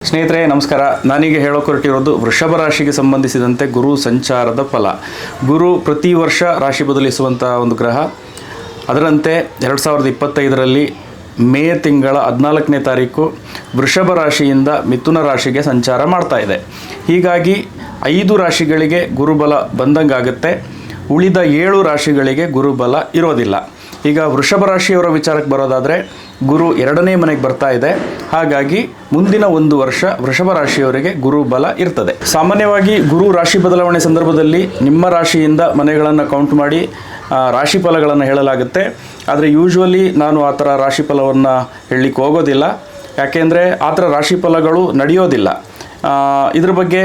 ಸ್ನೇಹಿತರೆ ನಮಸ್ಕಾರ. ನಾನೀಗ ಹೇಳೋಕೊರಟಿರೋದು ವೃಷಭ ರಾಶಿಗೆ ಸಂಬಂಧಿಸಿದಂತೆ ಗುರು ಸಂಚಾರದ ಫಲ. ಗುರು ಪ್ರತಿ ವರ್ಷ ರಾಶಿ ಬದಲಿಸುವಂಥ ಒಂದು ಗ್ರಹ. ಅದರಂತೆ 2025ರಲ್ಲಿ ಮೇ ತಿಂಗಳ 14ನೇ ತಾರೀಕು ವೃಷಭ ರಾಶಿಯಿಂದ ಮಿಥುನ ರಾಶಿಗೆ ಸಂಚಾರ ಮಾಡ್ತಾ ಇದೆ. ಹೀಗಾಗಿ 5 ರಾಶಿಗಳಿಗೆ ಗುರುಬಲ ಬಂದಂಗಾಗುತ್ತೆ. ಉಳಿದ 7 ರಾಶಿಗಳಿಗೆ ಗುರುಬಲ ಇರೋದಿಲ್ಲ. ಈಗ ವೃಷಭ ರಾಶಿಯವರ ವಿಚಾರಕ್ಕೆ ಬರೋದಾದರೆ ಗುರು 2ನೇ ಮನೆಗೆ ಬರ್ತಾ ಇದೆ. ಹಾಗಾಗಿ ಮುಂದಿನ 1 ವರ್ಷ ವೃಷಭ ರಾಶಿಯವರಿಗೆ ಗುರುಬಲ ಇರ್ತದೆ. ಸಾಮಾನ್ಯವಾಗಿ ಗುರು ರಾಶಿ ಬದಲಾವಣೆ ಸಂದರ್ಭದಲ್ಲಿ ನಿಮ್ಮ ರಾಶಿಯಿಂದ ಮನೆಗಳನ್ನು ಕೌಂಟ್ ಮಾಡಿ ರಾಶಿ ಫಲಗಳನ್ನು ಹೇಳಲಾಗುತ್ತೆ. ಆದರೆ ಯೂಶ್ವಲಿ ನಾನು ಆ ಥರ ರಾಶಿ ಫಲವನ್ನು ಹೇಳಲಿಕ್ಕೆ ಹೋಗೋದಿಲ್ಲ. ಯಾಕೆಂದರೆ ಆ ಥರ ರಾಶಿ ಫಲಗಳು ನಡೆಯೋದಿಲ್ಲ. ಇದ್ರ ಬಗ್ಗೆ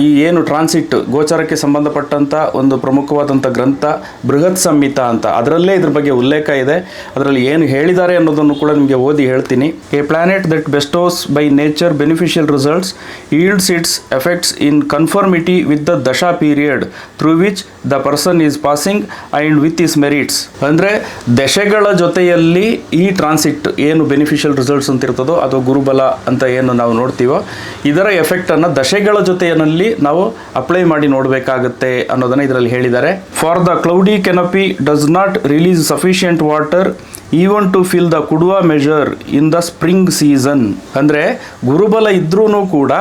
ಈ ಏನು ಟ್ರಾನ್ಸಿಟ್ ಗೋಚಾರಕ್ಕೆ ಸಂಬಂಧಪಟ್ಟಂಥ ಒಂದು ಪ್ರಮುಖವಾದಂಥ ಗ್ರಂಥ ಬೃಹತ್ ಸಂಹಿತ ಅಂತ, ಅದರಲ್ಲೇ ಇದ್ರ ಬಗ್ಗೆ ಉಲ್ಲೇಖ ಇದೆ. ಅದರಲ್ಲಿ ಏನು ಹೇಳಿದ್ದಾರೆ ಅನ್ನೋದನ್ನು ಕೂಡ ನಿಮಗೆ ಓದಿ ಹೇಳ್ತೀನಿ. A planet that bestows by nature beneficial results yields its effects in conformity with the dasha period through which the person is passing and with is merits. ಅಂದರೆ ದಶೆಗಳ ಜೊತೆಯಲ್ಲಿ ಈ ಟ್ರಾನ್ಸಿಟ್ ಏನು ಬೆನಿಫಿಷಿಯಲ್ ರಿಸಲ್ಟ್ಸ್ ಅಂತ ಇರ್ತದೋ ಅದು ಗುರುಬಲ ಅಂತ ಏನು ನಾವು ನೋಡ್ತೀವೋ ಇದರ ಎಫೆಕ್ಟನ್ನು ದಶೆಗಳ ಜೊತೆಯಲ್ಲಿ ನಾವು ಅಪ್ಲೈ ಮಾಡಿ ನೋಡಬೇಕಾಗುತ್ತೆ ಅನ್ನೋದನ್ನು ಇದರಲ್ಲಿ ಹೇಳಿದ್ದಾರೆ. For the cloudy canopy does not release sufficient water even to fill the kudava measure in the spring season. ಅಂದರೆ ಗುರುಬಲ ಇದ್ರೂ ಕೂಡ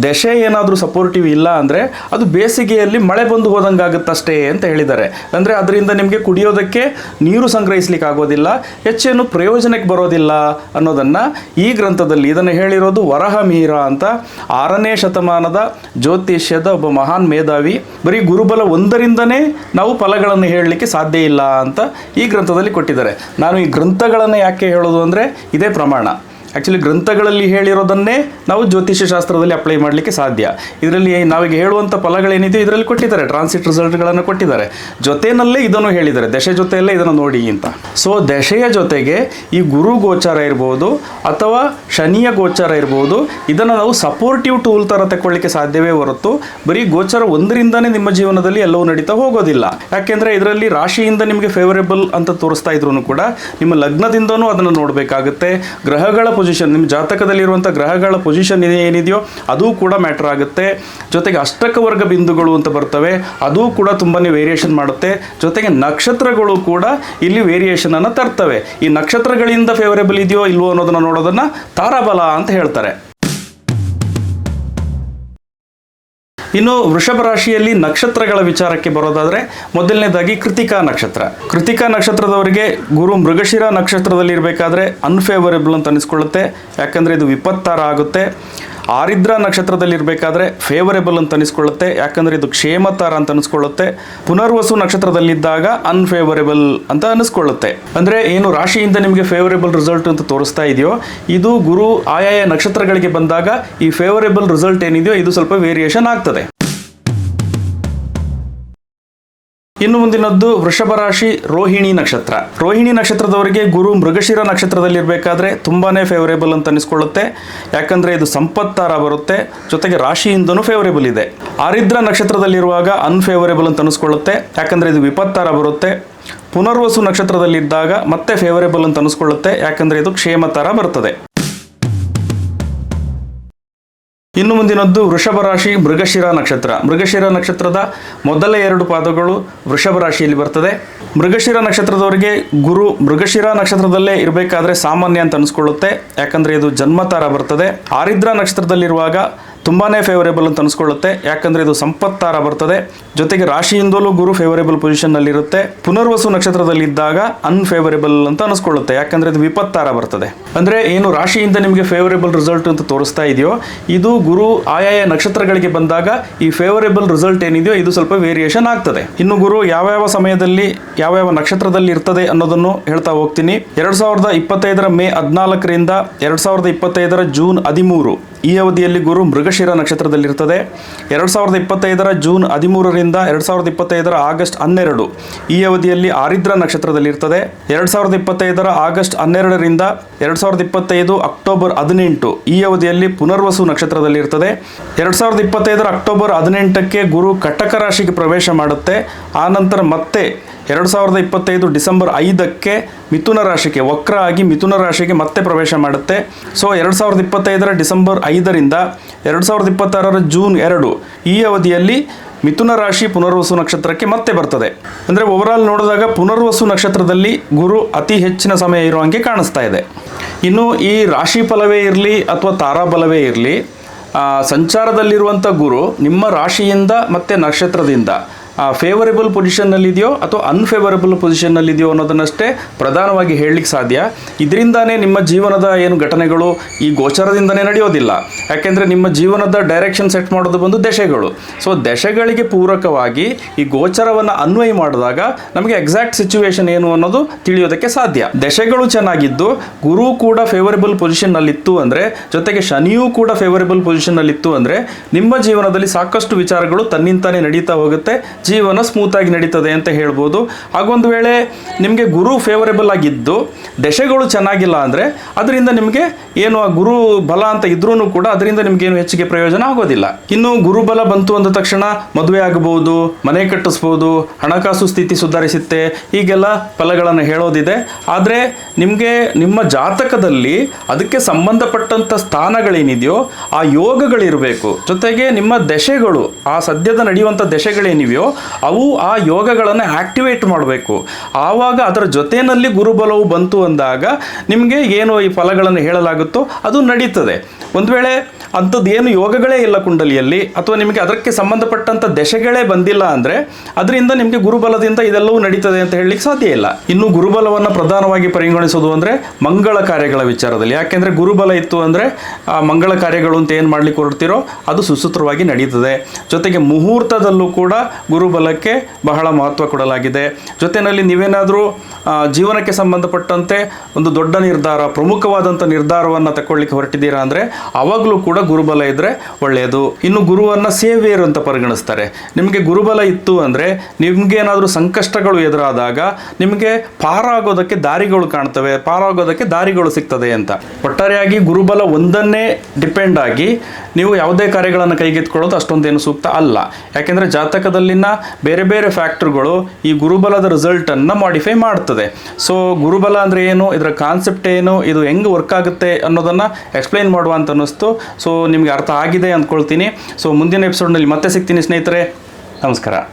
ದಶೆ ಏನಾದರೂ ಸಪೋರ್ಟಿವ್ ಇಲ್ಲ ಅಂದರೆ ಅದು ಬೇಸಿಗೆಯಲ್ಲಿ ಮಳೆ ಬಂದು ಹೋದಂಗಾಗುತ್ತಷ್ಟೇ ಅಂತ ಹೇಳಿದ್ದಾರೆ. ಅಂದರೆ ಅದರಿಂದ ನಿಮಗೆ ಕುಡಿಯೋದಕ್ಕೆ ನೀರು ಸಂಗ್ರಹಿಸ್ಲಿಕ್ಕೆ ಆಗೋದಿಲ್ಲ, ಹೆಚ್ಚೇನು ಪ್ರಯೋಜನಕ್ಕೆ ಬರೋದಿಲ್ಲ ಅನ್ನೋದನ್ನು ಈ ಗ್ರಂಥದಲ್ಲಿ ಇದನ್ನು ಹೇಳಿರೋದು ವರಹಮಿಹಿರ ಅಂತ 6ನೇ ಶತಮಾನದ ಜ್ಯೋತಿಷ್ಯದ ಒಬ್ಬ ಮಹಾನ್ ಮೇಧಾವಿ. ಬರೀ ಗುರುಬಲ 1ರಿಂದನೇ ನಾವು ಫಲಗಳನ್ನು ಹೇಳಲಿಕ್ಕೆ ಸಾಧ್ಯ ಇಲ್ಲ ಅಂತ ಈ ಗ್ರಂಥದಲ್ಲಿ ಕೊಟ್ಟಿದ್ದಾರೆ. ನಾನು ಈ ಗ್ರಂಥಗಳನ್ನು ಯಾಕೆ ಹೇಳೋದು ಅಂದರೆ ಇದೇ ಪ್ರಮಾಣ. ಆ್ಯಕ್ಚುಲಿ ಗ್ರಂಥಗಳಲ್ಲಿ ಹೇಳಿರೋದನ್ನೇ ನಾವು ಜ್ಯೋತಿಷ್ಯ ಶಾಸ್ತ್ರದಲ್ಲಿ ಅಪ್ಲೈ ಮಾಡಲಿಕ್ಕೆ ಸಾಧ್ಯ. ಇದರಲ್ಲಿ ನಾವೀಗ ಹೇಳುವಂಥ ಫಲಗಳೇನಿದೆಯೋ ಇದರಲ್ಲಿ ಕೊಟ್ಟಿದ್ದಾರೆ, ಟ್ರಾನ್ಸಿಟ್ ರಿಸಲ್ಟ್ಗಳನ್ನು ಕೊಟ್ಟಿದ್ದಾರೆ. ಜೊತೆಯಲ್ಲೇ ಇದನ್ನು ಹೇಳಿದ್ದಾರೆ, ದಶೆ ಜೊತೆಯಲ್ಲೇ ಇದನ್ನು ನೋಡಿ ಅಂತ. ಸೊ ದಶೆಯ ಜೊತೆಗೆ ಈ ಗುರು ಗೋಚಾರ ಇರ್ಬೋದು ಅಥವಾ ಶನಿಯ ಗೋಚಾರ ಇರ್ಬೋದು, ಇದನ್ನು ನಾವು ಸಪೋರ್ಟಿವ್ ಟೂಲ್ ಥರ ತಗೊಳ್ಳಿಕ್ಕೆ ಸಾಧ್ಯವೇ ಹೊರತು ಬರೀ ಗೋಚಾರ 1ರಿಂದನೇ ನಿಮ್ಮ ಜೀವನದಲ್ಲಿ ಎಲ್ಲವೂ ನಡೀತಾ ಹೋಗೋದಿಲ್ಲ. ಯಾಕೆಂದರೆ ಇದರಲ್ಲಿ ರಾಶಿಯಿಂದ ನಿಮಗೆ ಫೇವರೇಬಲ್ ಅಂತ ತೋರಿಸ್ತಾ ಇದ್ರೂ ಕೂಡ ನಿಮ್ಮ ಲಗ್ನದಿಂದನೂ ಅದನ್ನು ನೋಡಬೇಕಾಗುತ್ತೆ. ಗ್ರಹಗಳ ಪೊಸಿಷನ್, ನಿಮ್ಮ ಜಾತಕದಲ್ಲಿರುವಂಥ ಗ್ರಹಗಳ ಪೊಸಿಷನ್ ಏನಿದೆಯೋ ಅದು ಕೂಡ ಮ್ಯಾಟರ್ ಆಗುತ್ತೆ. ಜೊತೆಗೆ ಅಷ್ಟಕ ವರ್ಗ ಬಿಂದುಗಳು ಅಂತ ಬರ್ತವೆ, ಅದು ಕೂಡ ತುಂಬಾ ವೇರಿಯೇಷನ್ ಮಾಡುತ್ತೆ. ಜೊತೆಗೆ ನಕ್ಷತ್ರಗಳು ಕೂಡ ಇಲ್ಲಿ ವೇರಿಯೇಷನನ್ನು ತರ್ತವೆ. ಈ ನಕ್ಷತ್ರಗಳಿಂದ ಫೇವರೇಬಲ್ ಇದೆಯೋ ಇಲ್ವೋ ಅನ್ನೋದನ್ನು ನೋಡೋದನ್ನು ತಾರಾಬಲ ಅಂತ ಹೇಳ್ತಾರೆ. ಇನ್ನು ವೃಷಭ ರಾಶಿಯಲ್ಲಿ ನಕ್ಷತ್ರಗಳ ವಿಚಾರಕ್ಕೆ ಬರೋದಾದರೆ ಮೊದಲನೇದಾಗಿ ಕೃತಿಕಾ ನಕ್ಷತ್ರ. ಕೃತಿಕಾ ನಕ್ಷತ್ರದವರಿಗೆ ಗುರು ಮೃಗಶಿರ ನಕ್ಷತ್ರದಲ್ಲಿ ಇರಬೇಕಾದ್ರೆ ಅನ್ಫೇವರೇಬಲ್ ಅಂತ ಅನಿಸ್ಕೊಳ್ಳುತ್ತೆ, ಯಾಕಂದರೆ ಇದು ವಿಪತ್ತಾರ ಆಗುತ್ತೆ. ಆರಿದ್ರ ನಕ್ಷತ್ರದಲ್ಲಿರಬೇಕಾದ್ರೆ ಫೇವರೇಬಲ್ ಅಂತ ಅನಿಸ್ಕೊಳ್ಳುತ್ತೆ, ಯಾಕಂದರೆ ಇದು ಕ್ಷೇಮತಾರ ಅಂತ ಅನಿಸ್ಕೊಳ್ಳುತ್ತೆ. ಪುನರ್ವಸು ನಕ್ಷತ್ರದಲ್ಲಿದ್ದಾಗ ಅನ್ಫೇವರೇಬಲ್ ಅಂತ ಅನಿಸ್ಕೊಳ್ಳುತ್ತೆ. ಅಂದರೆ ಏನು ರಾಶಿಯಿಂದ ನಿಮಗೆ ಫೇವರೇಬಲ್ ರಿಸಲ್ಟ್ ಅಂತ ತೋರಿಸ್ತಾ ಇದೆಯೋ ಇದು ಗುರು ಆಯಾಯ ನಕ್ಷತ್ರಗಳಿಗೆ ಬಂದಾಗ ಈ ಫೇವರೇಬಲ್ ರಿಸಲ್ಟ್ ಏನಿದೆಯೋ ಇದು ಸ್ವಲ್ಪ ವೇರಿಯೇಷನ್ ಆಗ್ತದೆ. ಇನ್ನು ಮುಂದಿನದ್ದು ವೃಷಭ ರಾಶಿ ರೋಹಿಣಿ ನಕ್ಷತ್ರ. ರೋಹಿಣಿ ನಕ್ಷತ್ರದವರಿಗೆ ಗುರು ಮೃಗಶಿರ ನಕ್ಷತ್ರದಲ್ಲಿರಬೇಕಾದ್ರೆ ತುಂಬಾ ಫೇವರೇಬಲ್ ಅಂತ ಅನಿಸ್ಕೊಳ್ಳುತ್ತೆ, ಯಾಕಂದರೆ ಇದು ಸಂಪತ್ತಾರ ಬರುತ್ತೆ. ಜೊತೆಗೆ ರಾಶಿಯಿಂದನೂ ಫೇವರೇಬಲ್ ಇದೆ. ಆರಿದ್ರ ನಕ್ಷತ್ರದಲ್ಲಿರುವಾಗ ಅನ್ಫೇವರೇಬಲ್ ಅಂತ ಅನಿಸ್ಕೊಳ್ಳುತ್ತೆ, ಯಾಕಂದರೆ ಇದು ವಿಪತ್ತಾರ ಬರುತ್ತೆ. ಪುನರ್ವಸು ನಕ್ಷತ್ರದಲ್ಲಿದ್ದಾಗ ಮತ್ತೆ ಫೇವರೇಬಲ್ ಅಂತ ಅನಿಸ್ಕೊಳ್ಳುತ್ತೆ, ಯಾಕಂದರೆ ಇದು ಕ್ಷೇಮತಾರ ಬರ್ತದೆ. ಇನ್ನು ಮುಂದಿನದ್ದು ವೃಷಭ ರಾಶಿ ಮೃಗಶಿರ ನಕ್ಷತ್ರ. ಮೃಗಶಿರ ನಕ್ಷತ್ರದ ಮೊದಲ 2 ಪಾದಗಳು ವೃಷಭ ರಾಶಿಯಲ್ಲಿ ಬರ್ತದೆ. ಮೃಗಶಿರ ನಕ್ಷತ್ರದವರಿಗೆ ಗುರು ಮೃಗಶಿರ ನಕ್ಷತ್ರದಲ್ಲೇ ಇರಬೇಕಾದ್ರೆ ಸಾಮಾನ್ಯ ಅಂತ ಅನಿಸ್ಕೊಳ್ಳುತ್ತೆ, ಯಾಕಂದರೆ ಇದು ಜನ್ಮತಾರ ಬರ್ತದೆ. ಆರಿದ್ರ ನಕ್ಷತ್ರದಲ್ಲಿರುವಾಗ ತುಂಬಾ ಫೇವರೇಬಲ್ ಅಂತ ಅನಿಸ್ಕೊಳ್ಳುತ್ತೆ, ಯಾಕಂದರೆ ಇದು ಸಂಪತ್ತಾರ ಬರ್ತದೆ. ಜೊತೆಗೆ ರಾಶಿಯಿಂದಲೂ ಗುರು ಫೇವರೇಬಲ್ ಪೊಸಿಷನ್ನಲ್ಲಿರುತ್ತೆ. ಪುನರ್ವಸು ನಕ್ಷತ್ರದಲ್ಲಿದ್ದಾಗ ಅನ್ಫೇವರೇಬಲ್ ಅಂತ ಅನಿಸ್ಕೊಳ್ಳುತ್ತೆ, ಯಾಕಂದರೆ ಇದು ವಿಪತ್ತಾರ ಬರ್ತದೆ. ಅಂದರೆ ಏನು ರಾಶಿಯಿಂದ ನಿಮಗೆ ಫೇವರೇಬಲ್ ರಿಸಲ್ಟ್ ಅಂತ ತೋರಿಸ್ತಾ ಇದೆಯೋ ಇದು ಗುರು ಆಯಾಯ ನಕ್ಷತ್ರಗಳಿಗೆ ಬಂದಾಗ ಈ ಫೇವರೇಬಲ್ ರಿಸಲ್ಟ್ ಏನಿದೆಯೋ ಇದು ಸ್ವಲ್ಪ ವೇರಿಯೇಷನ್ ಆಗ್ತದೆ. ಇನ್ನು ಗುರು ಯಾವ್ಯಾವ ಸಮಯದಲ್ಲಿ ಯಾವ್ಯಾವ ನಕ್ಷತ್ರದಲ್ಲಿ ಇರ್ತದೆ ಅನ್ನೋದನ್ನು ಹೇಳ್ತಾ ಹೋಗ್ತೀನಿ. 2025ರ ಮೇ 14ರಿಂದ 2025ರ ಜೂನ್ 13 ಈ ಅವಧಿಯಲ್ಲಿ ಗುರು ಮೃಗಶಿರ ನಕ್ಷತ್ರದಲ್ಲಿರ್ತದೆ. 2025ರ ಜೂನ್ 13ರಿಂದ 2025ರ ಆಗಸ್ಟ್ 12 ಈ ಅವಧಿಯಲ್ಲಿ ಆರಿದ್ರ ನಕ್ಷತ್ರದಲ್ಲಿರ್ತದೆ. 2025ರ ಆಗಸ್ಟ್ 12ರಿಂದ 2025 ಅಕ್ಟೋಬರ್ 18 ಈ ಅವಧಿಯಲ್ಲಿ ಪುನರ್ವಸು ನಕ್ಷತ್ರದಲ್ಲಿರ್ತದೆ. 2025ರ ಅಕ್ಟೋಬರ್ 18ಕ್ಕೆ ಗುರು ಕಟಕ ರಾಶಿಗೆ ಪ್ರವೇಶ ಮಾಡುತ್ತೆ. ಆನಂತರ ಮತ್ತೆ 2025 ಡಿಸೆಂಬರ್ 5ಕ್ಕೆ ಮಿಥುನ ರಾಶಿಗೆ ವಕ್ರ ಆಗಿ ಮಿಥುನ ರಾಶಿಗೆ ಮತ್ತೆ ಪ್ರವೇಶ ಮಾಡುತ್ತೆ. ಸೊ 2025 ಡಿಸೆಂಬರ್ 5ರಿಂದ 2026 ಜೂನ್ 2 ಈ ಅವಧಿಯಲ್ಲಿ ಮಿಥುನ ರಾಶಿ ಪುನರ್ವಸು ನಕ್ಷತ್ರಕ್ಕೆ ಮತ್ತೆ ಬರ್ತದೆ. ಅಂದರೆ ಓವರಾಲ್ ನೋಡಿದಾಗ ಪುನರ್ವಸು ನಕ್ಷತ್ರದಲ್ಲಿ ಗುರು ಅತಿ ಹೆಚ್ಚಿನ ಸಮಯ ಇರುವಂಗೆ ಕಾಣಿಸ್ತಾ ಇದೆ. ಇನ್ನು ಈ ರಾಶಿ ಫಲವೇ ಇರಲಿ ಅಥವಾ ತಾರಾಬಲವೇ ಇರಲಿ, ಸಂಚಾರದಲ್ಲಿರುವಂಥ ಗುರು ನಿಮ್ಮ ರಾಶಿಯಿಂದ ಮತ್ತು ನಕ್ಷತ್ರದಿಂದ ಫೇವರೇಬಲ್ ಪೊಸಿಷನ್ನಲ್ಲಿದೆಯೋ ಅಥವಾ ಅನ್ಫೇವರೇಬಲ್ ಪೊಸಿಷನ್ನಲ್ಲಿದೆಯೋ ಅನ್ನೋದನ್ನಷ್ಟೇ ಪ್ರಧಾನವಾಗಿ ಹೇಳಲಿಕ್ಕೆ ಸಾಧ್ಯ. ಇದರಿಂದಾನೇ ನಿಮ್ಮ ಜೀವನದ ಏನು ಘಟನೆಗಳು ಈ ಗೋಚರದಿಂದನೇ ನಡೆಯೋದಿಲ್ಲ. ಯಾಕೆಂದರೆ ನಿಮ್ಮ ಜೀವನದ ಡೈರೆಕ್ಷನ್ ಸೆಟ್ ಮಾಡೋದು ಬಂದು ದಶೆಗಳು. ಸೊ ದಶೆಗಳಿಗೆ ಪೂರಕವಾಗಿ ಈ ಗೋಚರವನ್ನು ಅನ್ವಯ ಮಾಡಿದಾಗ ನಮಗೆ ಎಕ್ಸಾಕ್ಟ್ ಸಿಚುವೇಶನ್ ಏನು ಅನ್ನೋದು ತಿಳಿಯೋದಕ್ಕೆ ಸಾಧ್ಯ. ದಶೆಗಳು ಚೆನ್ನಾಗಿದ್ದು ಗುರು ಕೂಡ ಫೇವರೇಬಲ್ ಪೊಸಿಷನ್ನಲ್ಲಿತ್ತು ಅಂದರೆ, ಜೊತೆಗೆ ಶನಿಯೂ ಕೂಡ ಫೇವರೇಬಲ್ ಪೊಸಿಷನ್ನಲ್ಲಿತ್ತು ಅಂದರೆ ನಿಮ್ಮ ಜೀವನದಲ್ಲಿ ಸಾಕಷ್ಟು ವಿಚಾರಗಳು ತನ್ನಿಂತಾನೇ ನಡೀತಾ ಹೋಗುತ್ತೆ, ಜೀವನ ಸ್ಮೂತಾಗಿ ನಡೀತದೆ ಅಂತ ಹೇಳ್ಬೋದು. ಹಾಗೊಂದು ವೇಳೆ ನಿಮಗೆ ಗುರು ಫೇವರೇಬಲ್ ಆಗಿದ್ದು ದಶೆಗಳು ಚೆನ್ನಾಗಿಲ್ಲ ಅಂದರೆ ಅದರಿಂದ ನಿಮಗೆ ಏನು ಆ ಗುರು ಬಲ ಅಂತ ಇದ್ರೂ ಕೂಡ ಅದರಿಂದ ನಿಮಗೇನು ಹೆಚ್ಚಿಗೆ ಪ್ರಯೋಜನ ಆಗೋದಿಲ್ಲ. ಇನ್ನು ಗುರುಬಲ ಬಂತು ಅಂದ ತಕ್ಷಣ ಮದುವೆ ಆಗಬಹುದು, ಮನೆ ಕಟ್ಟಿಸ್ಬೋದು, ಹಣಕಾಸು ಸ್ಥಿತಿ ಸುಧಾರಿಸುತ್ತೆ, ಹೀಗೆಲ್ಲ ಫಲಗಳನ್ನು ಹೇಳೋದಿದೆ. ಆದರೆ ನಿಮಗೆ ನಿಮ್ಮ ಜಾತಕದಲ್ಲಿ ಅದಕ್ಕೆ ಸಂಬಂಧಪಟ್ಟಂಥ ಸ್ಥಾನಗಳೇನಿದೆಯೋ ಆ ಯೋಗಗಳಿರಬೇಕು. ಜೊತೆಗೆ ನಿಮ್ಮ ದಶೆಗಳು, ಆ ಸದ್ಯದ ನಡೆಯುವಂಥ ದಶೆಗಳೇನಿವೆಯೋ ಅವು ಆ ಯೋಗಗಳನ್ನು ಆಕ್ಟಿವೇಟ್ ಮಾಡಬೇಕು. ಆವಾಗ ಅದರ ಜೊತೆಯಲ್ಲಿ ಗುರುಬಲವು ಬಂತು ಅಂದಾಗ ನಿಮಗೆ ಏನು ಈ ಫಲಗಳನ್ನು ಹೇಳಲಾಗುತ್ತೋ ಅದು ನಡೀತದೆ. ಒಂದು ವೇಳೆ ಅಂಥದ್ದು ಏನು ಯೋಗಗಳೇ ಇಲ್ಲ ಕುಂಡಲಿಯಲ್ಲಿ ಅಥವಾ ನಿಮಗೆ ಅದಕ್ಕೆ ಸಂಬಂಧಪಟ್ಟಂಥ ದಶೆಗಳೇ ಬಂದಿಲ್ಲ ಅಂದರೆ ಅದರಿಂದ ನಿಮಗೆ ಗುರುಬಲದಿಂದ ಇದೆಲ್ಲವೂ ನಡೀತದೆ ಅಂತ ಹೇಳಲಿಕ್ಕೆ ಸಾಧ್ಯ ಇಲ್ಲ. ಇನ್ನು ಗುರುಬಲವನ್ನು ಪ್ರಧಾನವಾಗಿ ಪರಿಗಣಿಸೋದು ಅಂದರೆ ಮಂಗಳ ಕಾರ್ಯಗಳ ವಿಚಾರದಲ್ಲಿ. ಯಾಕೆಂದರೆ ಗುರುಬಲ ಇತ್ತು ಅಂದರೆ ಆ ಮಂಗಳ ಕಾರ್ಯಗಳು ಅಂತ ಏನು ಮಾಡಲಿಕ್ಕೆ ಹೊರಡ್ತಿರೋ ಅದು ಸುಸೂತ್ರವಾಗಿ ನಡೀತದೆ. ಜೊತೆಗೆ ಮುಹೂರ್ತದಲ್ಲೂ ಕೂಡ ಗುರುಬಲಕ್ಕೆ ಬಹಳ ಮಹತ್ವ ಕೊಡಲಾಗಿದೆ. ಜೊತೆಯಲ್ಲಿ ನೀವೇನಾದರೂ ಜೀವನಕ್ಕೆ ಸಂಬಂಧಪಟ್ಟಂತೆ ಒಂದು ದೊಡ್ಡ ನಿರ್ಧಾರ, ಪ್ರಮುಖವಾದಂಥ ನಿರ್ಧಾರವನ್ನು ತಗೊಳ್ಳಿಕ್ಕೆ ಹೊರಟಿದ್ದೀರಾ ಅಂದರೆ ಆವಾಗಲೂ ಕೂಡ ಗುರುಬಲ ಇದ್ದರೆ ಒಳ್ಳೆಯದು. ಇನ್ನು ಗುರುವನ್ನು ಸೇವಿಯರ್ ಅಂತ ಪರಿಗಣಿಸ್ತಾರೆ. ನಿಮಗೆ ಗುರುಬಲ ಇತ್ತು ಅಂದರೆ ನಿಮಗೇನಾದರೂ ಸಂಕಷ್ಟಗಳು ಎದುರಾದಾಗ ನಿಮಗೆ ಪಾರಾಗೋದಕ್ಕೆ ದಾರಿಗಳು ಕಾಣ್ತವೆ, ಪಾರಾಗೋದಕ್ಕೆ ದಾರಿಗಳು ಸಿಗ್ತದೆ ಅಂತ. ಒಟ್ಟಾರೆಯಾಗಿ ಗುರುಬಲ ಒಂದನ್ನೇ ಡಿಪೆಂಡ್ ಆಗಿ ನೀವು ಯಾವುದೇ ಕಾರ್ಯಗಳನ್ನು ಕೈಗೆತ್ತಿಕೊಳ್ಳೋದು ಅಷ್ಟೊಂದೇನು ಸೂಕ್ತ ಅಲ್ಲ. ಯಾಕೆಂದರೆ ಜಾತಕದಲ್ಲಿನ ಬೇರೆ ಬೇರೆ ಫ್ಯಾಕ್ಟರ್ಗಳು ಈ ಗುರುಬಲದ ರಿಸಲ್ಟನ್ನು ಮಾಡಿಫೈ ಮಾಡ್ತದೆ. ಸೊ ಗುರುಬಲ ಅಂದರೆ ಏನು, ಇದರ ಕಾನ್ಸೆಪ್ಟ್ ಏನು, ಇದು ಹೆಂಗೆ ವರ್ಕ್ ಆಗುತ್ತೆ ಅನ್ನೋದನ್ನು ಎಕ್ಸ್ಪ್ಲೈನ್ ಮಾಡುವ ಅಂತ ಅನ್ನಿಸ್ತು. ಸೊ ನಿಮಗೆ ಅರ್ಥ ಆಗಿದೆ ಅಂದ್ಕೊಳ್ತೀನಿ. ಸೊ ಮುಂದಿನ ಎಪಿಸೋಡ್ನಲ್ಲಿ ಮತ್ತೆ ಸಿಗ್ತೀನಿ ಸ್ನೇಹಿತರೆ. ನಮಸ್ಕಾರ.